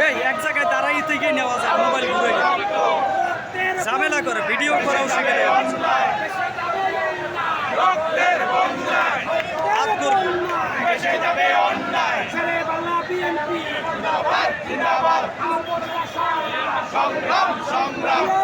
এই এক জায়গায় দাঁড়াই থেকে নেওয়া যায় মোবাইল ঘুরে ঝামেলা করে ভিডিও করাও শিখে নেওয়া সংগ্রাম সংগ্রাম